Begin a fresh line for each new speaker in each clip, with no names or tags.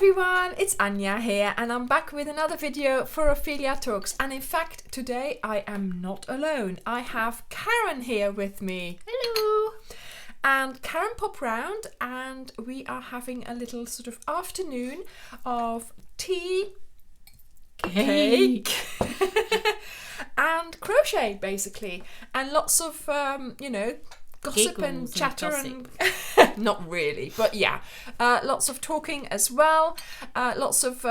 everyone, it's Anya here and I'm back with another video for Ophelia Talks, and in fact today I am not alone. I have Karen here with me.
Hello.
And Karen popped round and we are having a little sort of afternoon of tea, cake and crochet basically, and lots of gossip
Giggles
and chatter
and
not really, but yeah, lots of talking as well, lots of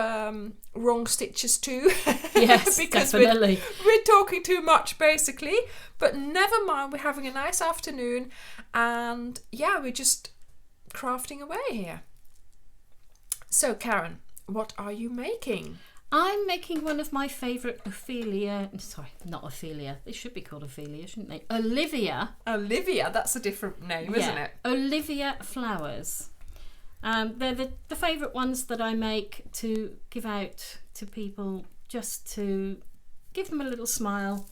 wrong stitches too.
Yes,
because
definitely.
we're talking too much basically, but never mind, we're having a nice afternoon and yeah, we're just crafting away here. So Karen, what are you making?
I'm making one of my favourite not Ophelia. They should be called Ophelia, shouldn't they? Olivia,
that's a different name, isn't it?
Olivia Flowers. They're the favourite ones that I make to give out to people, just to give them a little smile,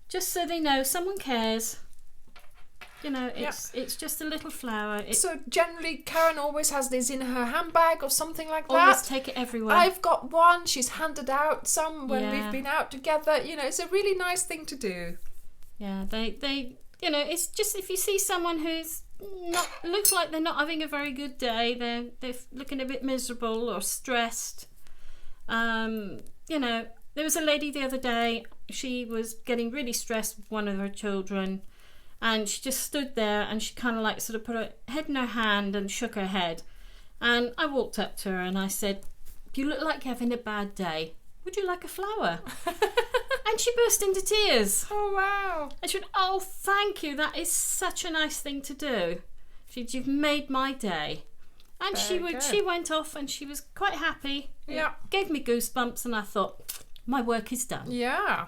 just so they know someone cares. You know, it's just a little flower.
So generally Karen always has this in her handbag or something like that.
Always take it everywhere.
I've got one. She's handed out some when we've been out together. You know, it's a really nice thing to do.
Yeah, they it's just, if you see someone who's looks like they're not having a very good day, they're looking a bit miserable or stressed. There was a lady the other day, she was getting really stressed with one of her children. And she just stood there and she kind of like sort of put her head in her hand and shook her head. And I walked up to her and I said, "You look like you're having a bad day. Would you like a flower?" And she burst into tears.
Oh, wow.
And she went, "Oh, thank you. That is such a nice thing to do. You've made my day." And she went off and she was quite happy.
Yeah.
It gave me goosebumps and I thought, my work is done.
Yeah.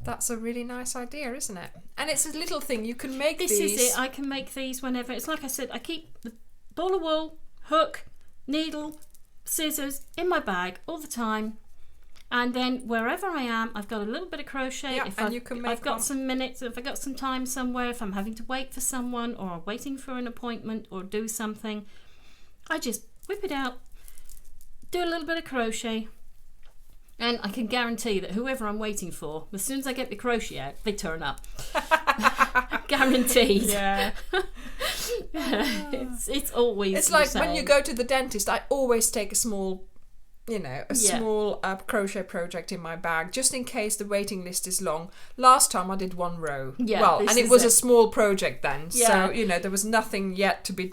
That's a really nice idea, isn't it? And it's a little thing. You can make these.
This is it. I can make these whenever. It's like I said, I keep the ball of wool, hook, needle, scissors in my bag all the time. And then wherever I am, I've got a little bit of crochet.
Yeah, and you can make
I've got some minutes, if I've got some time somewhere, if I'm having to wait for someone or waiting for an appointment or do something, I just whip it out, do a little bit of crochet. And I can guarantee that whoever I'm waiting for, as soon as I get the crochet out, they turn up. Guaranteed.
Yeah.
It's always
It's like when you go to the dentist, I always take a small, crochet project in my bag, just in case the waiting list is long. Last time I did one row.
Yeah.
Well, and it was a small project then.
Yeah.
So, there was nothing yet to be,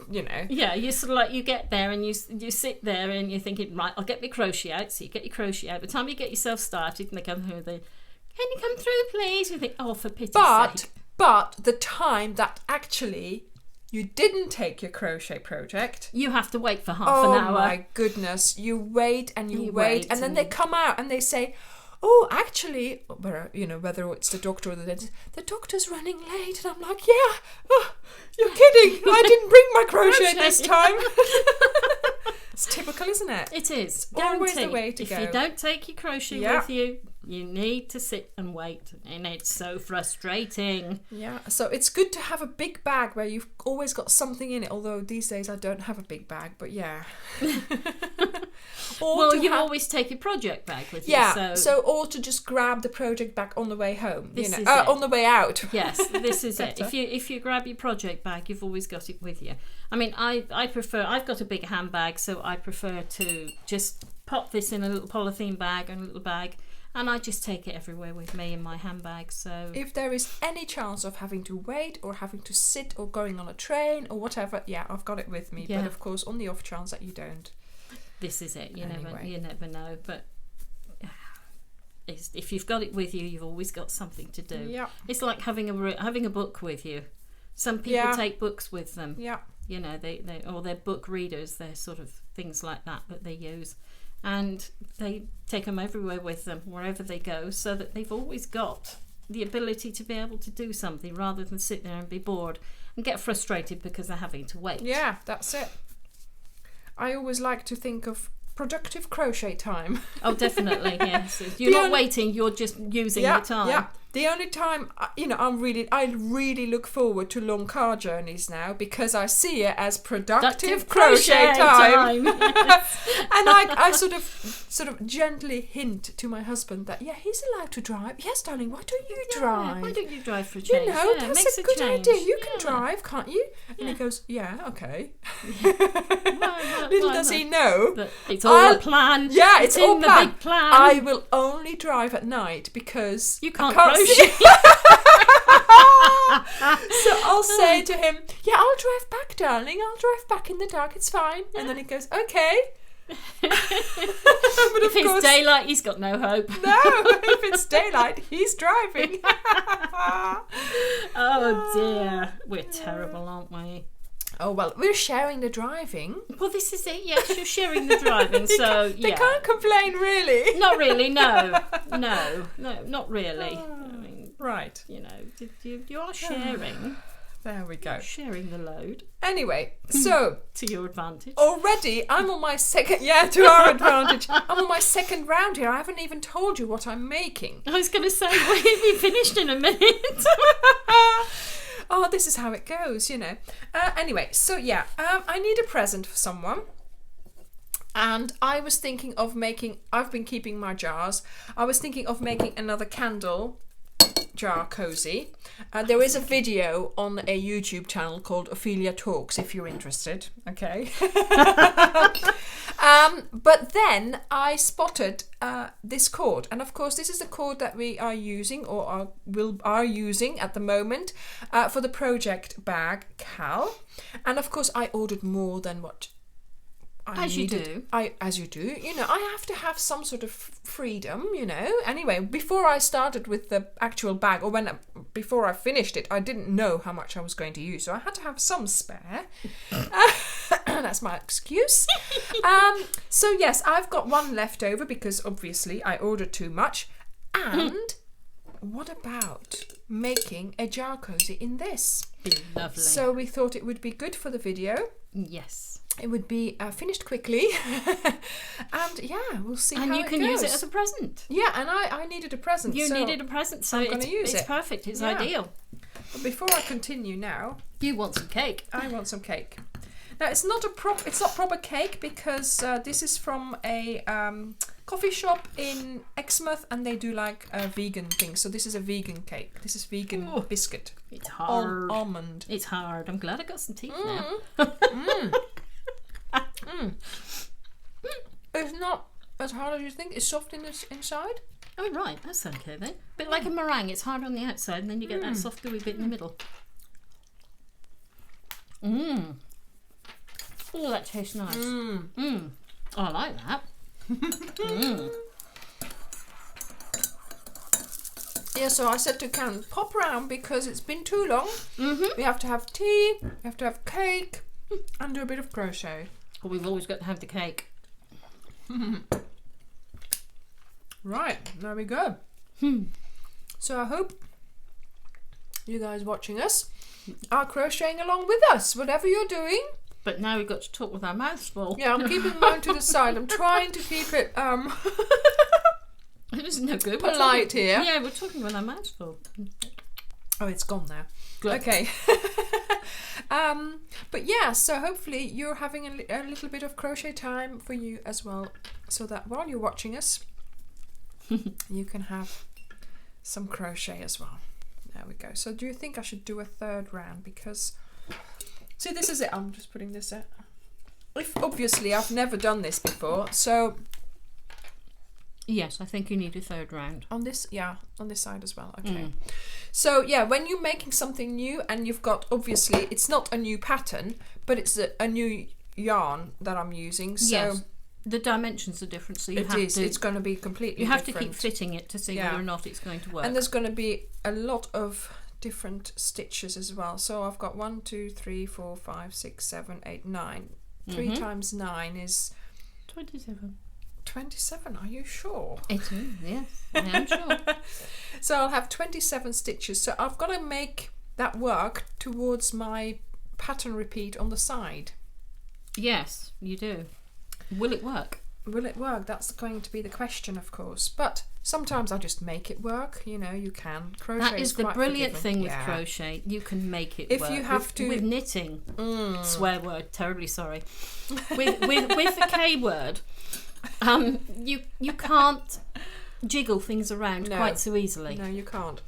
Yeah, you sort of like, you get there and you sit there and you're thinking, right, I'll get my crochet out. So you get your crochet out. By the time you get yourself started and they come through, can you come through, please? You think, oh, for pity's sake.
But the time that actually you didn't take your crochet project,
you have to wait for half an hour.
Oh my goodness. You wait and you wait and then they come out and they say, "Oh, actually," whether it's the doctor or the dentist, "the doctor's running late." And I'm like, "Yeah, you're kidding. I didn't bring my crochet this time." It's typical, isn't it?
It is.
Always the way to
if
go.
If you don't take your crochet with you, you need to sit and wait, and it's so frustrating.
Yeah, so it's good to have a big bag where you've always got something in it, although these days I don't have a big bag, but yeah.
Well, you always take your project bag with you.
Yeah, or to just grab the project bag on the way home,
is it.
On the way out.
Yes, this is it. If you grab your project bag, you've always got it with you. I mean, I prefer, I've got a big handbag, so I prefer to just pop this in a little polythene bag and a little bag, and I just take it everywhere with me in my handbag. So
if there is any chance of having to wait or having to sit or going on a train or whatever, I've got it with me. Yeah. But of course, on the off chance that you don't.
This is it. You never know. But if you've got it with you, you've always got something to do.
Yeah.
It's like having a book with you. Some people take books with them.
Yeah.
They're book readers. They're sort of things like that they use. And they take them everywhere with them, wherever they go, so that they've always got the ability to be able to do something rather than sit there and be bored and get frustrated because they're having to wait.
Yeah, that's it. I always like to think of productive crochet time.
Oh, definitely, yes. You're not waiting, you're just using your time.
Yeah. The only time, I really look forward to long car journeys now because I see it as productive crochet time. And I sort of gently hint to my husband that, he's allowed to drive. Yes, darling, why don't you drive?
Why don't you drive for a change?
That's a good idea. You can drive, can't you? And he goes, yeah, okay. Little does he know.
But it's all a plan.
Yeah, it's all
in the big plan.
I will only drive at night because
you can't crochet.
So I'll say to him, I'll drive back, darling. I'll drive back in the dark. It's fine. Yeah. And then he goes, okay. But
if it's daylight, he's got no hope.
No, if it's daylight, he's driving.
Oh dear, we're terrible, aren't we?
Oh well, we're sharing the driving.
Well, this is it. Yes, you're sharing the driving, so
they can't complain, really.
Not really. No, not really. I mean,
right.
You are sharing.
There we go.
Sharing the load.
Anyway, so
to your advantage.
Already, I'm on my second. Yeah, to our advantage. I'm on my second round here. I haven't even told you what I'm making.
I was going to say we'll be finished in a minute.
Oh, this is how it goes, Anyway, so I need a present for someone. And I was thinking of making. I've been keeping my jars. I was thinking of making another candle jar cozy. There is a video on a YouTube channel called Ophelia Talks if you're interested. Okay. But then I spotted this cord, and of course this is the cord that we are using or are using at the moment for the project bag Cal. And of course I ordered more than what
As you do.
I have to have some sort of freedom, Anyway, before I started with the actual bag, or before I finished it, I didn't know how much I was going to use, so I had to have some spare. That's my excuse. So yes, I've got one left over because obviously I ordered too much. And what about making a jar cozy in this?
Lovely.
So we thought it would be good for the video.
Yes.
It would be finished quickly. And we'll see how it goes.
And you can use it as a present.
Yeah, and I needed a present.
You needed a present, so it's perfect. It's ideal.
But before I continue now...
You want some cake.
I want some cake. Now, it's not proper cake because this is from a coffee shop in Exmouth and they do like a vegan thing. So this is a vegan cake. This is vegan biscuit.
It's hard.
Almond.
It's hard. I'm glad I got some teeth now.
It's not as hard as you think. It's soft inside.
Oh right, that's okay then. Bit like a meringue. It's hard on the outside and then you get that soft gooey bit in the middle. Oh, that tastes nice. Oh, I like that.
Yeah, so I said to Karen, pop round because it's been too long. We have to have tea, we have to have cake, and do a bit of crochet.
Well, we've always got to have the cake.
Right, there we go. So I hope you guys watching us are crocheting along with us, whatever you're doing.
But now we've got to talk with our mouths full.
Yeah, I'm keeping mine to the side. I'm trying to keep it
it isn't no good.
Polite here.
Yeah, we're talking with our mouths full.
Oh, it's gone now.
Good.
Okay. But yeah, so hopefully you're having a little bit of crochet time for you as well, so that while you're watching us, you can have some crochet as well. There we go. So do you think I should do a third round? Because, see, this is it. I'm just putting this out. Obviously, I've never done this before, so...
Yes, I think you need a third round.
On this side as well. Okay. So yeah, when you're making something new and you've got, obviously, it's not a new pattern, but it's a new yarn that I'm using. So
yes, the dimensions are different, so
it's going to be completely different.
You have to keep fitting it to see whether or not it's going to work.
And there's going to be a lot of different stitches as well. So I've got 1, 2, 3, 4, 5, 6, 7, 8, 9. 3 times 9 is
27.
27, are you sure?
It is, yes, I am sure.
So I'll have 27 stitches. So I've got to make that work towards my pattern repeat on the side.
Yes, you do. Will it work?
Will it work? That's going to be the question, of course. But Sometimes I just make it work. You know, you can. Crochet
That is the
quite
brilliant
forgiving.
thing with crochet. You can make it
If
work.
you have
with knitting, swear word, terribly sorry. With the K word, you can't jiggle things around quite so easily.
No, you can't.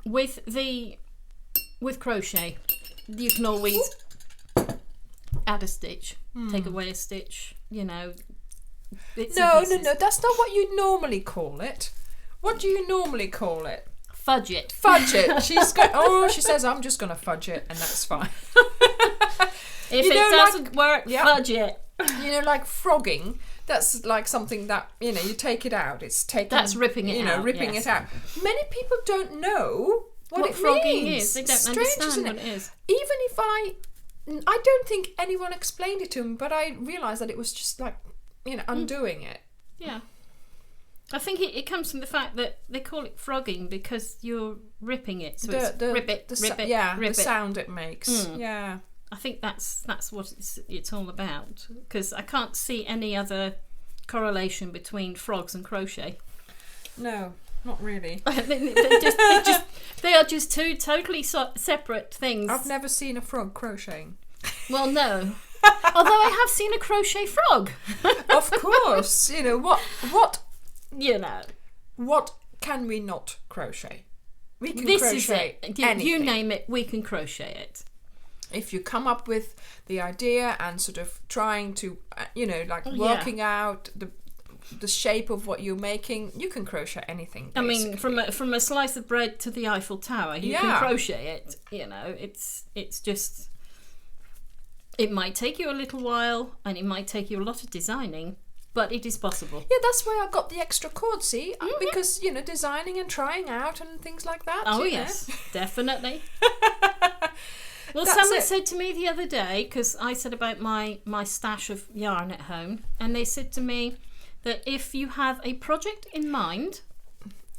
With crochet, you can always add a stitch, take away a stitch, you know.
No, that's not what you normally call it. What do you normally call it?
Fudge it.
Fudge it. She says, I'm just going to fudge it, and that's fine.
If it doesn't work, fudge it.
You know, like frogging, that's like something that, you know, you take it out. It's taking...
That's ripping it out.
Ripping it out. Many people don't know what it
frogging
means.
is. They don't
Strange,
understand what it is.
Even if I don't think anyone explained it to me, but I realised that it was just like, you know, undoing it.
Yeah. I think it comes from the fact that they call it frogging because you're ripping it. So it's rip it.
The sound it makes. Yeah.
I think that's what it's all about, because I can't see any other correlation between frogs and crochet.
No, not really.
They are just two totally separate things.
I've never seen a frog crocheting.
Well, no. Although I have seen a crochet frog.
Of course. You know, what
you know.
What can we not crochet? We can
this
crochet
is it.
anything.
You name it, we can crochet it.
If you come up with the idea and sort of trying to, you know, like working out the shape of what you're making, you can crochet anything, basically.
I mean, from a slice of bread to the Eiffel Tower, you can crochet it. You know, it's just... It might take you a little while, and it might take you a lot of designing, but it is possible.
Yeah, that's why I got the extra cord, see? Because, you know, designing and trying out and things like that.
Oh, yes, definitely. Well, someone said to me the other day, because I said about my stash of yarn at home, and they said to me that if you have a project in mind,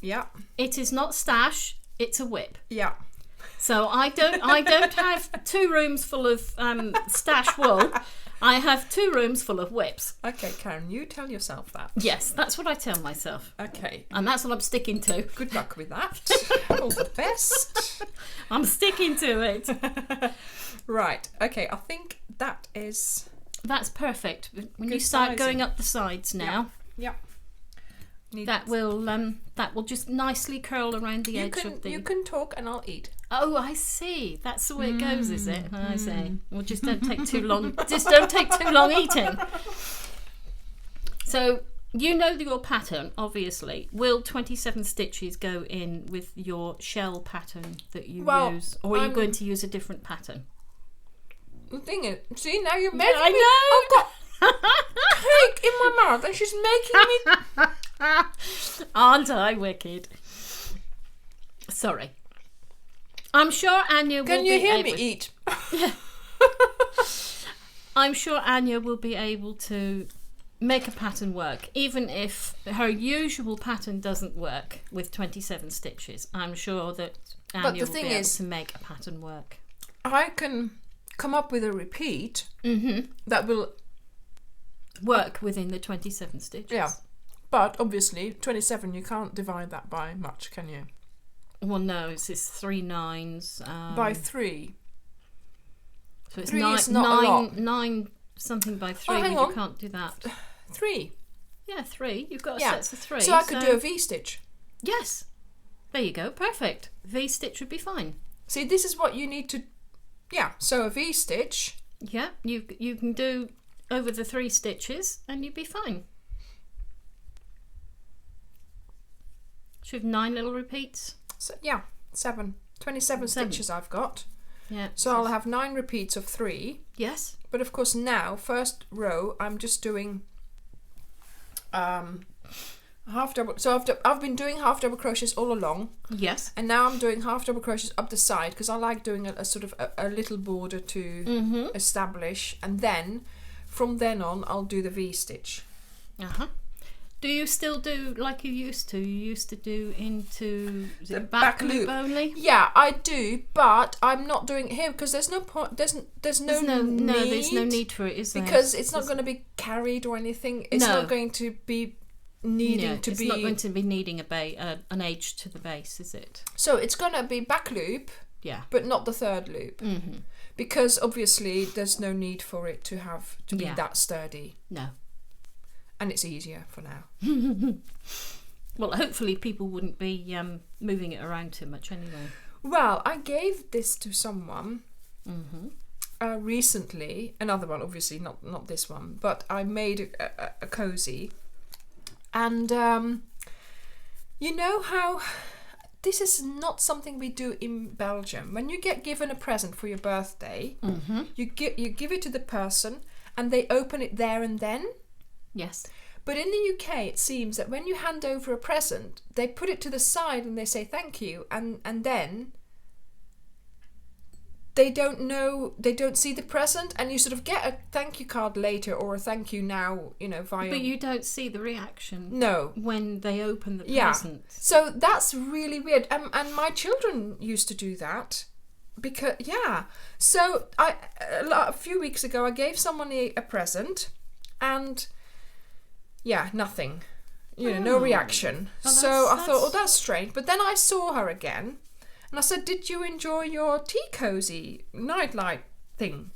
it is not stash, it's a whip.
Yeah.
So I don't have 2 rooms full of stash wool. I have 2 rooms full of whips.
Okay, Karen, you tell yourself that.
Yes, that's what I tell myself.
Okay.
And that's what I'm sticking to.
Good luck with that. All the best.
I'm sticking to it.
Right. Okay, I think that's
perfect. When
good
you start
sizing.
going up the sides now,
yeah.
That will just nicely curl around the edge of the...
You can talk and I'll eat.
Oh, I see. That's the way it goes, is it? I see. Well, just don't take too long. Just don't take too long eating. So you know your pattern, obviously. Will 27 stitches go in with your shell pattern that you use, or are you going to use a different pattern?
The thing is, see, now you're making me...
I know.
I've got cake in my mouth and she's making me...
Aren't I wicked? Sorry. I'm sure Anya will be able...
Can you hear me eat?
I'm sure Anya will be able to make a pattern work, even if her usual pattern doesn't work with 27 stitches. I'm sure that Anya will be able to make a pattern work.
I can come up with a repeat that will...
work within the 27 stitches.
Yeah. But obviously, 27, you can't divide that by much, can you?
Well, no, it's 3 9s.
By 3.
So it's
3
9,
is not a lot.
9 something by 3,
hang
but
on.
you can't do that.
3.
Yeah, 3. You've got a set of 3.
So I could do a V-stitch.
Yes. There you go. Perfect. V-stitch would be fine.
See, this is what you need to... Yeah, so a V-stitch.
Yeah, you can do over the 3 stitches and you'd be fine. Should have 9 little repeats.
So, yeah, 27 stitches I've got.
Yeah.
So I'll have 9 repeats of 3.
Yes.
But of course now, first row, I'm just doing half double. So I've been doing half double crochets all along.
Yes.
And now I'm doing half double crochets up the side because I like doing a sort of a little border to establish, and then from then on I'll do the V-stitch.
Do you still do like you used to? You used to do into
the
back loop only?
Yeah, I do, but I'm not doing it here because there's no point. There's no need.
There's no need for it, is there?
Because it's not going to be carried or anything. It's not going to be needing to be...
It's not going to be needing an edge to the base, is it?
So it's going to be back loop, but not the third loop. Mm-hmm. Because obviously there's no need for it to be that sturdy.
No.
And it's easier for now.
Well, hopefully people wouldn't be moving it around too much anyway.
Well, I gave this to someone recently. Another one, obviously, not this one. But I made a cozy. And you know how... This is not something we do in Belgium. When you get given a present for your birthday, you give it to the person and they open it there and then.
Yes.
But in the UK, it seems that when you hand over a present, they put it to the side and they say thank you, and then they don't see the present, and you sort of get a thank you card later or a thank you now, via...
But you don't see the reaction.
No.
When they open the present.
So that's really weird. And my children used to do that. Because, So a few weeks ago, I gave someone a present and... nothing. No reaction. So I thought, that's strange. But then I saw her again. And I said, did you enjoy your tea cozy nightlight thing?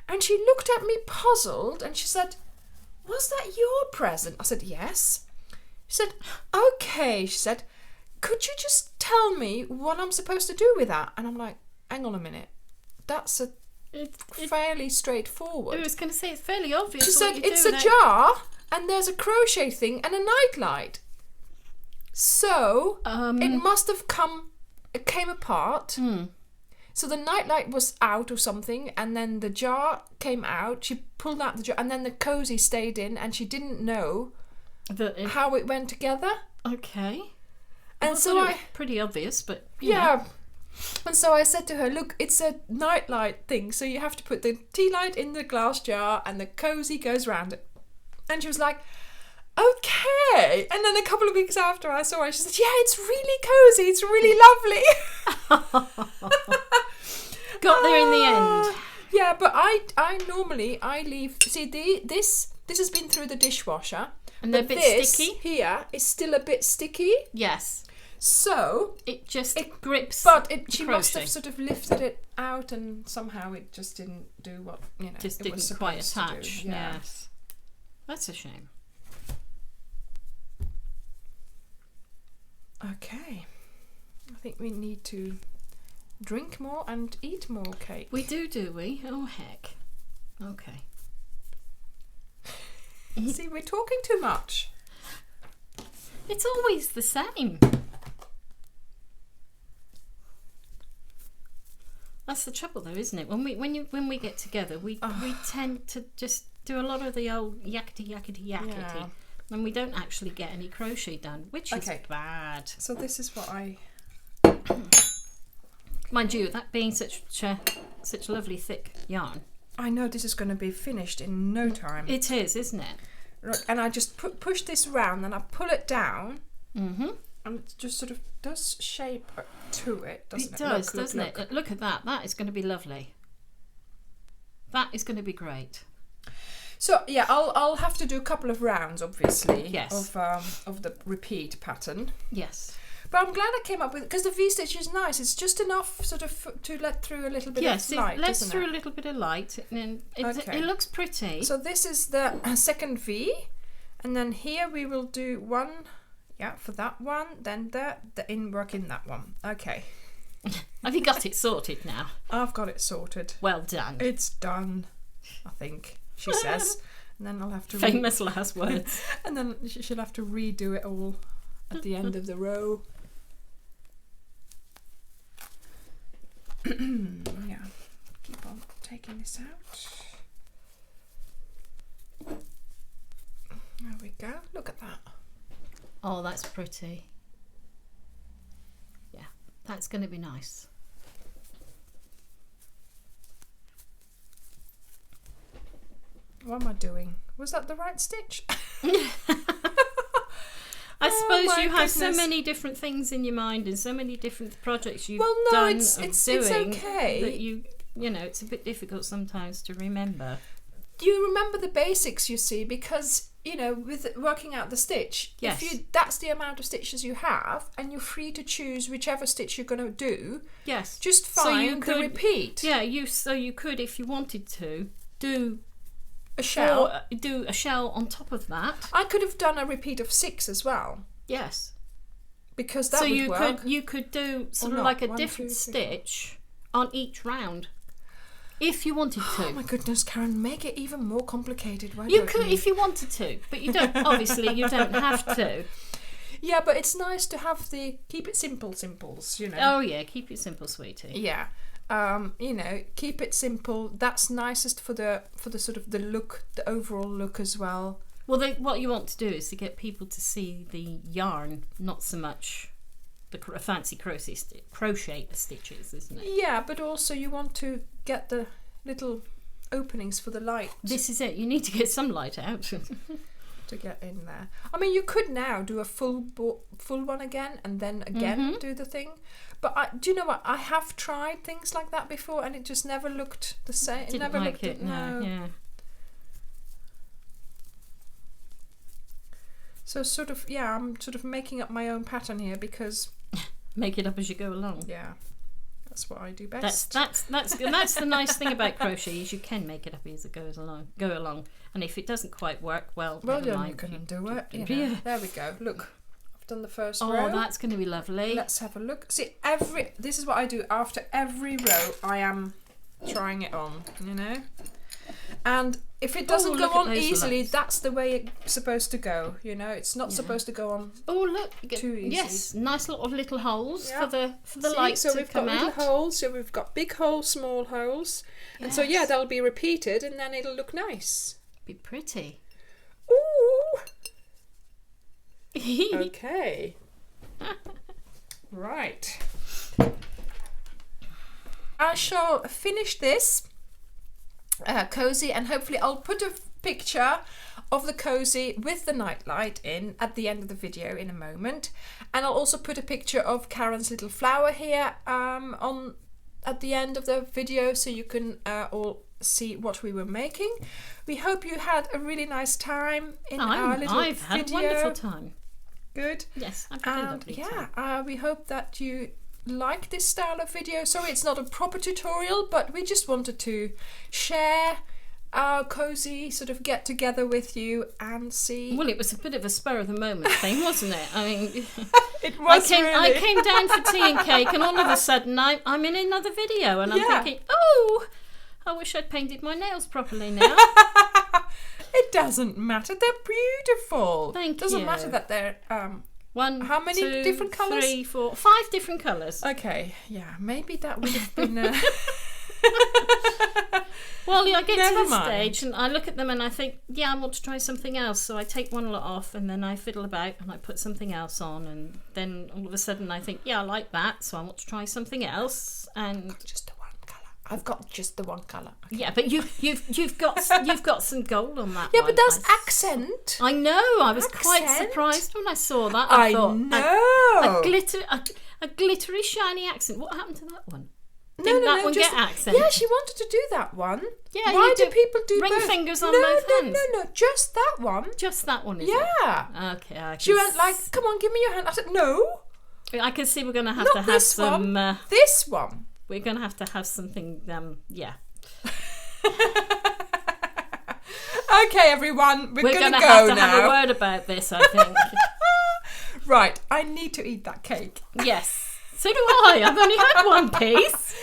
And she looked at me puzzled and she said, was that your present? I said, yes. She said, okay. She said, could you just tell me what I'm supposed to do with that? And I'm like, hang on a minute. That's fairly straightforward.
I was going to say, it's fairly obvious.
She said, it's a jar and there's a crochet thing and a nightlight. So it must have it came apart. So the nightlight was out or something, and then the jar came out. She pulled out the jar, and then the cozy stayed in, and she didn't know how it went together.
Okay.
And so
pretty obvious, but
know. And so I said to her, look, it's a nightlight thing, so you have to put the tea light in the glass jar, and the cozy goes round it. And she was like, okay. And then a couple of weeks after I saw her, she said, yeah, it's really cozy. It's really lovely.
Got there in the end.
Yeah, but I normally leave... See, this has been through the dishwasher.
And they're a bit sticky.
Here is still a bit sticky.
Yes.
So...
It grips.
But she must have sort of lifted it out and somehow it just didn't do what,
just
it
didn't
was
quite
supposed
attach.
to do. Yeah.
Yes. That's a shame.
Okay. I think we need to drink more and eat more cake.
We do we? Oh, heck. Okay.
See, we're talking too much.
It's always the same. That's the trouble, though, isn't it? When we get together, we tend to just do a lot of the old yakety.
Yeah.
And we don't actually get any crochet done, which is bad.
So this is what I...
Mind you, that being such lovely thick yarn.
I know this is going to be finished in no time.
It is, isn't it?
Right, and I just push this round and I pull it down. Mm-hmm. And it just sort of does shape to it, doesn't it?
It does, doesn't it? Look at that. That is going to be lovely. That is going to be great.
So yeah, I'll have to do a couple of rounds, obviously.
Yes.
Of the repeat pattern.
Yes.
But I'm glad I came up with, because the V-stitch is nice. It's just enough sort of to let through a little bit of light.
Yes, lets through a little bit of light, and it looks pretty.
So this is the second V, and then here we will do one, for that one, then work in that one. Okay.
Have you got it sorted now?
I've got it sorted.
Well done.
It's done, I think. She says, and then I'll have to
famous last words.
And then she'll have to redo it all at the end of the row. Yeah, keep on taking this out. There we go. Look at that.
Oh, that's pretty. Yeah, that's going to be nice.
What am I doing? Was that the right stitch?
I suppose you have so many different things in your mind and so many different projects you've done
it's okay.
that you know, it's a bit difficult sometimes to remember.
You remember the basics, you see, because with working out the stitch,
Yes.
that's the amount of stitches you have, and you're free to choose whichever stitch you're going to do.
Yes.
Just find the repeat.
Yeah, you could, if you wanted to, do
a shell.
Or do a shell on top of that.
I could have done a repeat of 6 as well.
Yes.
Because that would work.
You could do sort of like a different stitch on each round. If you wanted to.
Oh my goodness, Karen, make it even more complicated.
You could if you wanted to, but you don't. Obviously, you don't have to.
Yeah, but it's nice to have the keep it simple simples,
Oh yeah, keep it simple, sweetie.
Yeah, keep it simple. That's nicest for the sort of the look, the overall look as well.
Well, what you want to do is to get people to see the yarn, not so much the fancy crochet stitches, isn't it?
Yeah, but also you want to get the little openings for the light.
This is it. You need to get some light out.
To get in there. I mean, you could now do a full one again and then again do the thing. But do you know what? I have tried things like that before and it just never looked the same.
Didn't
never
like
looked
it. No. Yeah.
So I'm sort of making up my own pattern here because
make it up as you go along.
Yeah, that's what I do best.
That's the nice thing about crochet is you can make it up as it goes along. Go along, and if it doesn't quite work, well never mind.
You can do it.
Yeah.
There we go. Look, I've done the first
row.
row.
Oh, that's going to be lovely.
Let's have a look. See, this is what I do after every row. I am trying it on, and if it doesn't go on easily, that's the way it's supposed to go. It's not supposed to go on.
Oh look,
too easy.
Yes, nice little holes for the light to come out. So
we've got little holes. So we've got big holes, small holes, and so that'll be repeated, and then it'll look nice.
Be pretty.
Ooh. Okay. Right. I shall finish this cozy, and hopefully I'll put a picture of the cozy with the nightlight in at the end of the video in a moment, and I'll also put a picture of Karen's little flower here on at the end of the video, so you can all see what we were making. We hope you had a really nice time in our little video.
I've had a wonderful time.
Good.
Yes, I've had a lovely time.
We hope that you like this style of video. Sorry, it's not a proper tutorial, but we just wanted to share our cozy sort of get together with you and see.
Well, it was a bit of a spur of the moment thing, wasn't it? I mean,
it was
I came down for tea and cake, and all of a sudden I'm in another video, and I'm thinking, oh, I wish I'd painted my nails properly now.
It doesn't matter. They're beautiful.
Thank you.
It doesn't matter that they're
one,
how many
2,
different colours?
3, 4, 5 different colours.
Okay, yeah, maybe that would have been.
Well, I get to the stage and I look at them and I think, I want to try something else. So I take one lot off and then I fiddle about and I put something else on, and then all of a sudden I think, I like that, so I want to try something else. And
just the one colour. I've got just the one colour. Okay.
Yeah, but you've got some gold on that.
Yeah,
one.
but that's accent.
I know. I was quite surprised when I saw that.
I
thought,
know.
A glittery, shiny accent. What happened to that one?
Didn't
that one get accent?
Yeah, she wanted to do that one.
Yeah,
why do people do
ring
both?
fingers on both hands?
No, just that one.
Just that one, is
it?
Yeah. Okay.
She went like, "Come on, give me your hand." I said, "No."
I can see we're going to have to have some.
This one.
We're going to have something. Yeah.
Okay, everyone, we're going to go
have to
now.
Have a word about this, I think.
Right, I need to eat that cake.
Yes. So do I. I've only had one piece.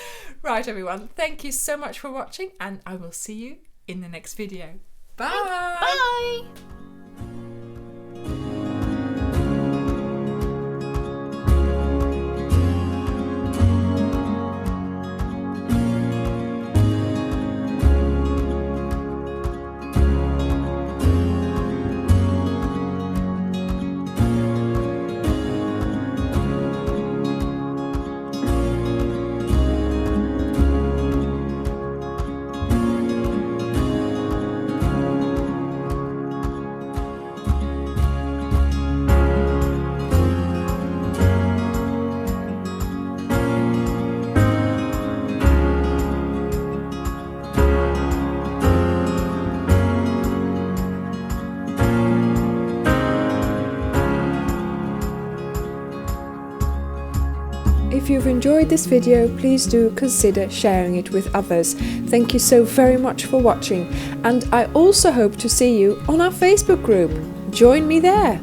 Right, everyone. Thank you so much for watching, and I will see you in the next video. Bye.
Bye.
if you've enjoyed this video, please do consider sharing it with others. Thank you so very much for watching, and I also hope to see you on our Facebook group. Join me there.